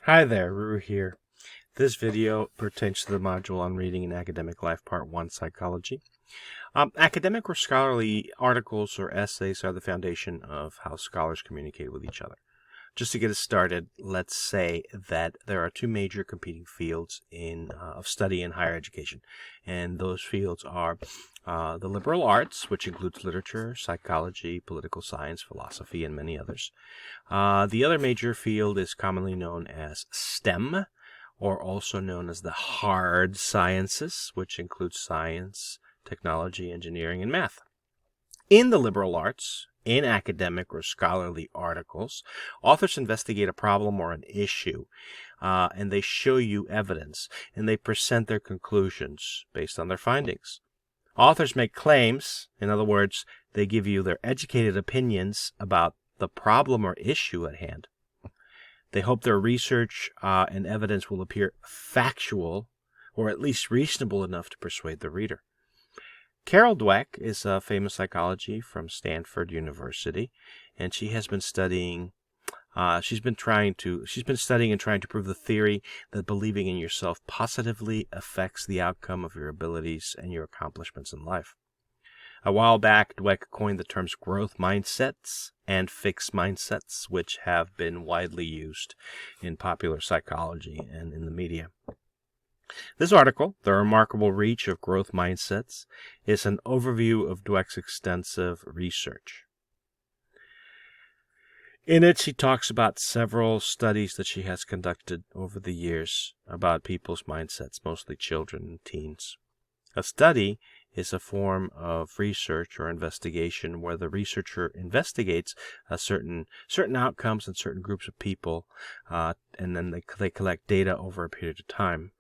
Hi there, Ruru here. This video pertains to the module on Reading in Academic Life, Part 1, Psychology. Academic or scholarly articles or essays are the foundation of how scholars communicate with each other. Just to get us started, let's say that there are two major competing fields of study in higher education, and those fields are the liberal arts, which includes literature, psychology, political science, philosophy, and many others. The other major field is commonly known as STEM, or also known as the hard sciences, which includes science, technology, engineering, and math. In the liberal arts, in academic or scholarly articles, authors investigate a problem or an issue, and they show you evidence, and they present their conclusions based on their findings. Authors make claims, in other words, they give you their educated opinions about the problem or issue at hand. They hope their research and evidence will appear factual, or at least reasonable enough to persuade the reader. Carol Dweck is a famous psychologist from Stanford University, and she has been studying. She's been studying and trying to prove the theory that believing in yourself positively affects the outcome of your abilities and your accomplishments in life. A while back, Dweck coined the terms growth mindsets and fixed mindsets, which have been widely used in popular psychology and in the media. This article, The Remarkable Reach of Growth Mindsets, is an overview of Dweck's extensive research. In it, she talks about several studies that she has conducted over the years about people's mindsets, mostly children and teens. A study is a form of research or investigation where the researcher investigates certain outcomes in certain groups of people, and then they collect data over a period of time.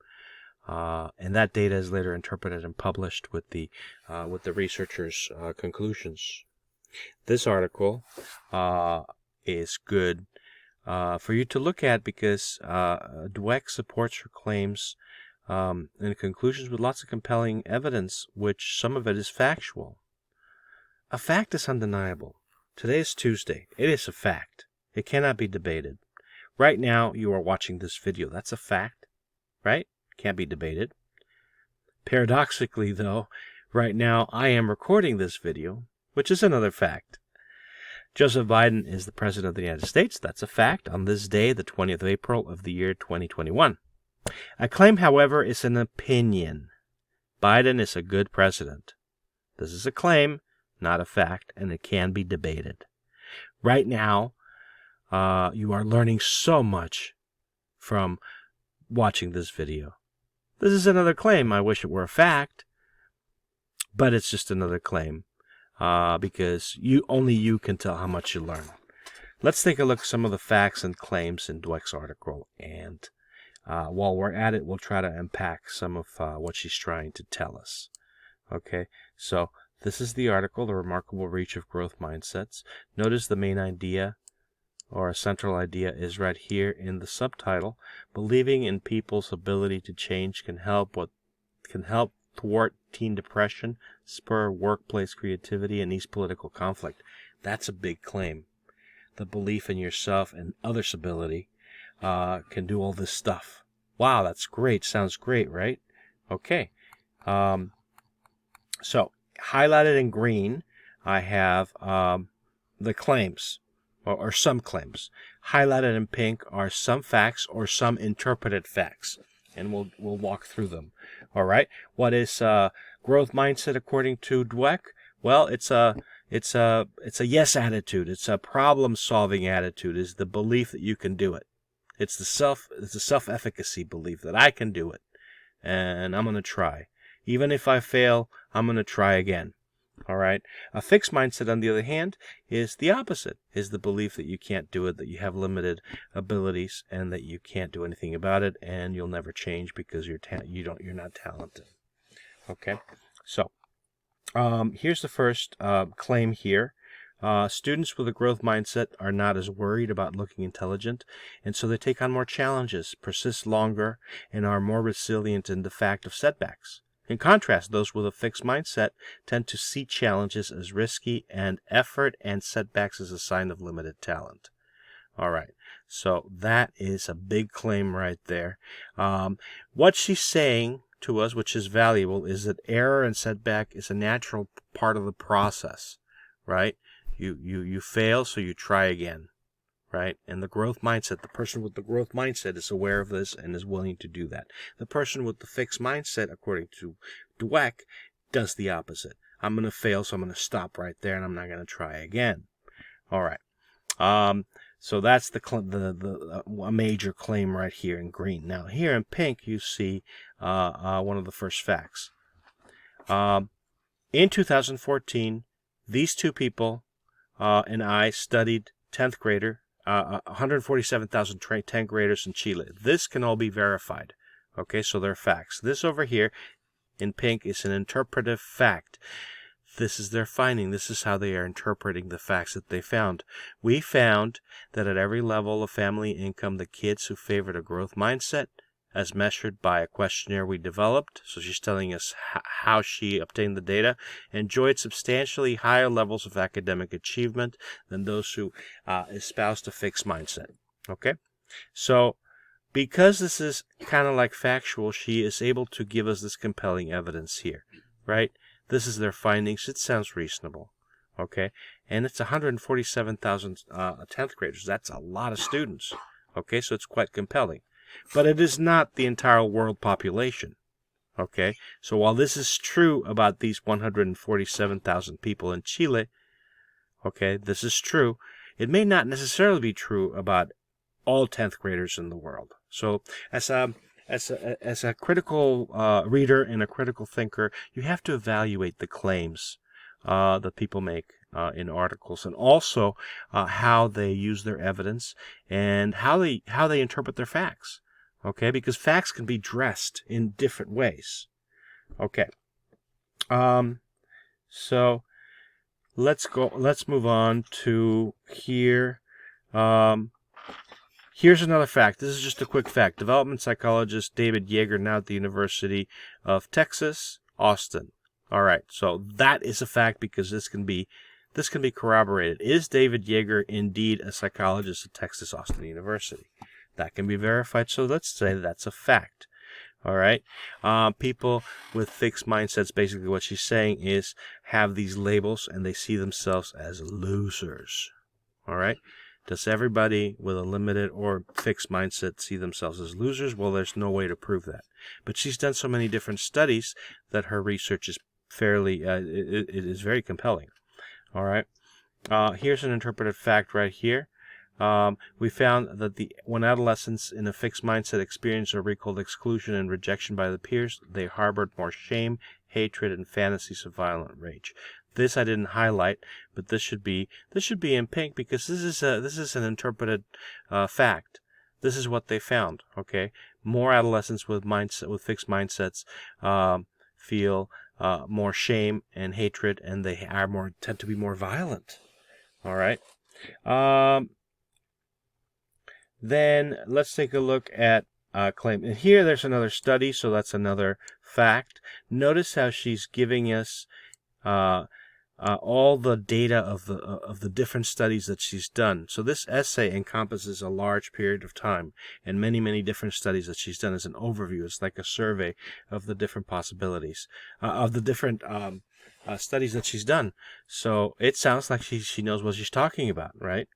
And that data is later interpreted and published with the researcher's conclusions. This article is good for you to look at because Dweck supports her claims and conclusions with lots of compelling evidence, which some of it is factual. A fact is undeniable. Today is Tuesday. It is a fact. It cannot be debated. Right now, you are watching this video. That's a fact, right? Can't be debated. Paradoxically, though, right now I am recording this video, which is another fact. Joseph Biden is the President of the United States. That's a fact on this day, the 20th of April of the year 2021. A claim, however, is an opinion. Biden is a good president. This is a claim, not a fact, and it can be debated. Right now, you are learning so much from watching this video. This is another claim. I wish it were a fact, but it's just another claim because only you can tell how much you learn. Let's take a look at some of the facts and claims in Dweck's article, and while we're at it, we'll try to unpack some of what she's trying to tell us. Okay, so this is the article, The Remarkable Reach of Growth Mindsets. Notice the main idea or a central idea is right here in the subtitle. Believing in people's ability to change can help thwart teen depression, spur workplace creativity, and ease political conflict. That's a big claim. The belief in yourself and others' ability can do all this stuff. Wow, that's great. Sounds great, right? Okay. So, highlighted in green, I have the claims, or some claims. Highlighted in pink are some facts or some interpreted facts, and we'll walk through them. All right. What is growth mindset according to Dweck? Well, it's a yes attitude. It's a problem-solving attitude. It's the belief that you can do it. It's the self-efficacy belief that I can do it, and I'm going to try. Even if I fail, I'm going to try again. All right. A fixed mindset, on the other hand, is the opposite. Is the belief that you can't do it, that you have limited abilities, and that you can't do anything about it, and you'll never change because you're not talented. Okay. So, here's the first claim here. Students with a growth mindset are not as worried about looking intelligent, and so they take on more challenges, persist longer, and are more resilient in the fact of setbacks. In contrast, those with a fixed mindset tend to see challenges as risky and effort and setbacks as a sign of limited talent. All right. So that is a big claim right there. What she's saying to us, which is valuable, is that error and setback is a natural part of the process, right? You fail, so you try again, right? And the growth mindset, the person with the growth mindset is aware of this and is willing to do that. The person with the fixed mindset, according to Dweck, does the opposite. I'm going to fail, so I'm going to stop right there, and I'm not going to try again. All right. So that's a major claim right here in green. Now here in pink, you see one of the first facts. In 2014, these two people and I studied 10th grader, 147,000 10th graders in Chile. This can all be verified. Okay, so they're facts. This over here in pink is an interpretive fact. This is their finding. This is how they are interpreting the facts that they found. We found that at every level of family income, the kids who favored a growth mindset, as measured by a questionnaire we developed, so she's telling us how she obtained the data, enjoyed substantially higher levels of academic achievement than those who espoused a fixed mindset. Okay? So, because this is kind of like factual, she is able to give us this compelling evidence here, right? This is their findings. It sounds reasonable, okay? And it's 147,000 10th graders. That's a lot of students, okay? So it's quite compelling. But it is not the entire world population, okay? So while this is true about these 147,000 people in Chile, okay, this is true, it may not necessarily be true about all 10th graders in the world. So as a critical reader and a critical thinker, you have to evaluate the claims that people make in articles, and also how they use their evidence and how they interpret their facts. Okay, because facts can be dressed in different ways. Okay. So let's move on to here. Here's another fact. This is just a quick fact. Development psychologist David Yeager, now at the University of Texas, Austin. All right, so that is a fact because this can be corroborated. Is David Yeager indeed a psychologist at Texas Austin University? That can be verified, so let's say that's a fact. All right, people with fixed mindsets, basically what she's saying is, have these labels and they see themselves as losers. All right. Does everybody with a limited or fixed mindset see themselves as losers? Well, there's no way to prove that. But she's done so many different studies that her research is it is very compelling. All right. Here's an interpretive fact right here. We found that when adolescents in a fixed mindset experience or recalled exclusion and rejection by the peers, they harbored more shame, hatred, and fantasies of violent rage. This I didn't highlight, but this should be in pink because this is an interpreted fact. This is what they found. Okay, more adolescents with fixed mindsets feel more shame and hatred, and they tend to be more violent. All right. Then let's take a look at claim. And here there's another study, so that's another fact. Notice how she's giving us all the data of the different studies that she's done. So this essay encompasses a large period of time and many different studies that she's done as an overview. It's like a survey of the different possibilities of the different studies that she's done. So it sounds like she knows what she's talking about, right?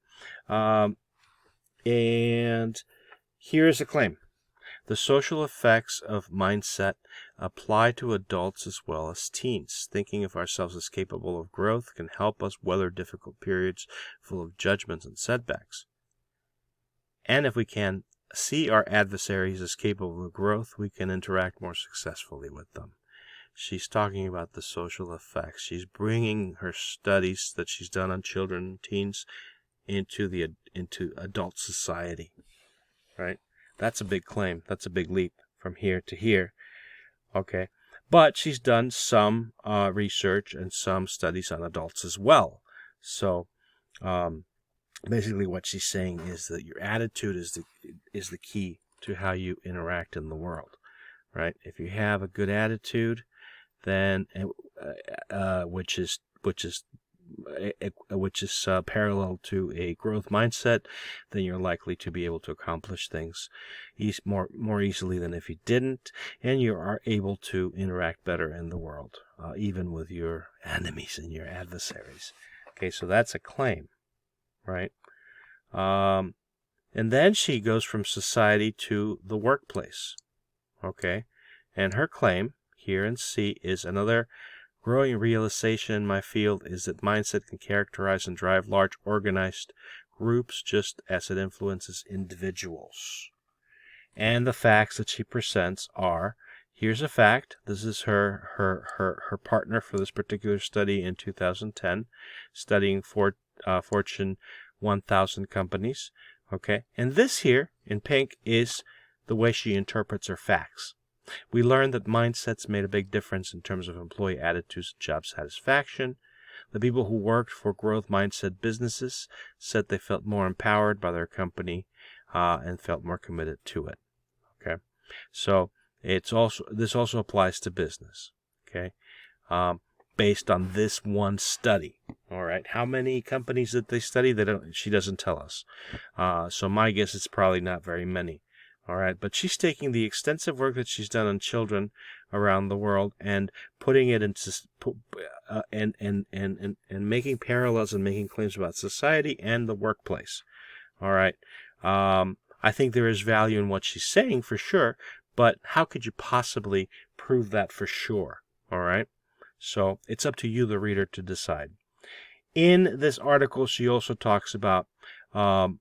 And here's a claim. The social effects of mindset apply to adults as well as teens. Thinking of ourselves as capable of growth can help us weather difficult periods full of judgments and setbacks. And if we can see our adversaries as capable of growth, we can interact more successfully with them. She's talking about the social effects. She's bringing her studies that she's done on children and teens into adult society, right? That's a big claim. That's a big leap from here to here. Okay. But she's done some research and some studies on adults as well. So basically what she's saying is that your attitude is the key to how you interact in the world, right? If you have a good attitude, then which is parallel to a growth mindset, then you're likely to be able to accomplish things more easily than if you didn't, and you are able to interact better in the world, even with your enemies and your adversaries. Okay, so that's a claim, right? And then she goes from society to the workplace. Okay, and her claim here in C is another growing realization in my field is that mindset can characterize and drive large organized groups just as it influences individuals. And the facts that she presents are, here's a fact. This is her partner for this particular study in 2010, studying Fortune 1000 companies. Okay, and this here in pink is the way she interprets her facts. We learned that mindsets made a big difference in terms of employee attitudes and job satisfaction. The people who worked for growth mindset businesses said they felt more empowered by their company and felt more committed to it. Okay, so this also applies to business. Okay, based on this one study. All right, how many companies did they study? She doesn't tell us. So my guess is probably not very many. All right, but she's taking the extensive work that she's done on children around the world and putting it into and making parallels and making claims about society and the workplace. All right, I think there is value in what she's saying for sure, but how could you possibly prove that for sure? All right, so it's up to you, the reader, to decide. In this article, she also talks about the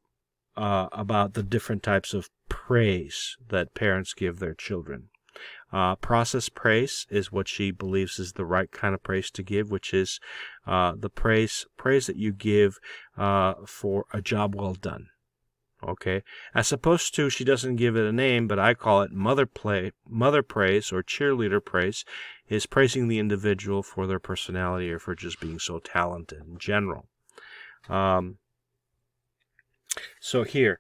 different types of praise that parents give their children. Process praise is what she believes is the right kind of praise to give, which is the praise that you give for a job well done. Okay, as opposed to, she doesn't give it a name, but I call it mother praise or cheerleader praise, is praising the individual for their personality or for just being so talented in general. So here,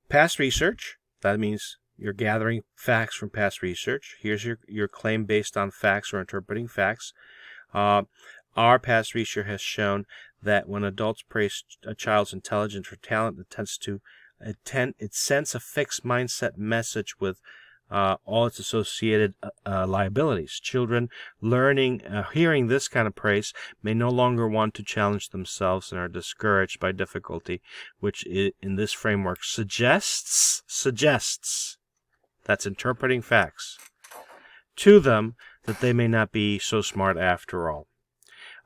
past research, that means you're gathering facts from past research. Here's your claim based on facts or interpreting facts. Our past research has shown that when adults praise a child's intelligence or talent, it sends a fixed mindset message with all its associated liabilities. Children hearing this kind of praise may no longer want to challenge themselves and are discouraged by difficulty, which in this framework suggests, that's interpreting facts, to them that they may not be so smart after all.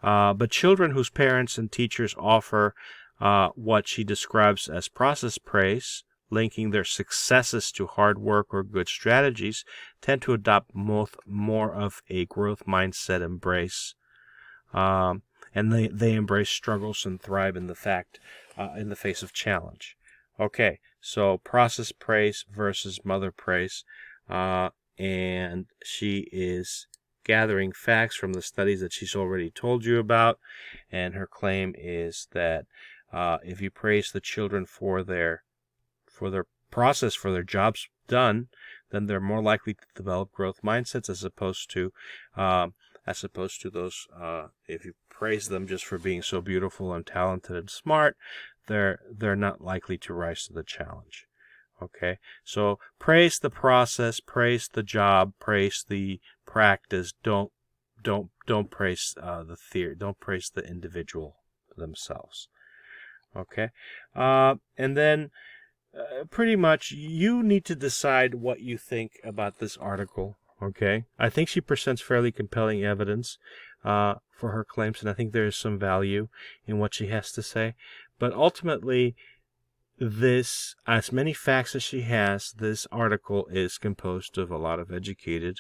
But children whose parents and teachers offer what she describes as process praise, linking their successes to hard work or good strategies, tend to adopt more of a growth mindset embrace. And they embrace struggles and thrive in the face of challenge. Okay, so process praise versus mother praise. And she is gathering facts from the studies that she's already told you about. And her claim is that if you praise the children for their process, for their jobs done, then they're more likely to develop growth mindsets as opposed to those if you praise them just for being so beautiful and talented and smart, they're not likely to rise to the challenge. Okay, so praise the process, praise the job, praise the practice. Don't praise the theory. Don't praise the individual themselves. Okay, and then pretty much you need to decide what you think about this article. Okay, I think she presents fairly compelling evidence for her claims, and I think there is some value in what she has to say. But ultimately, this, as many facts as she has, this article is composed of a lot of educated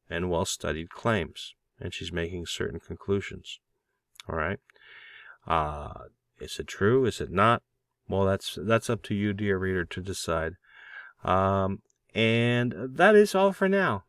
and well-studied claims, and she's making certain conclusions. All right, is it true? Is it not? Well, that's up to you, dear reader, to decide. And that is all for now.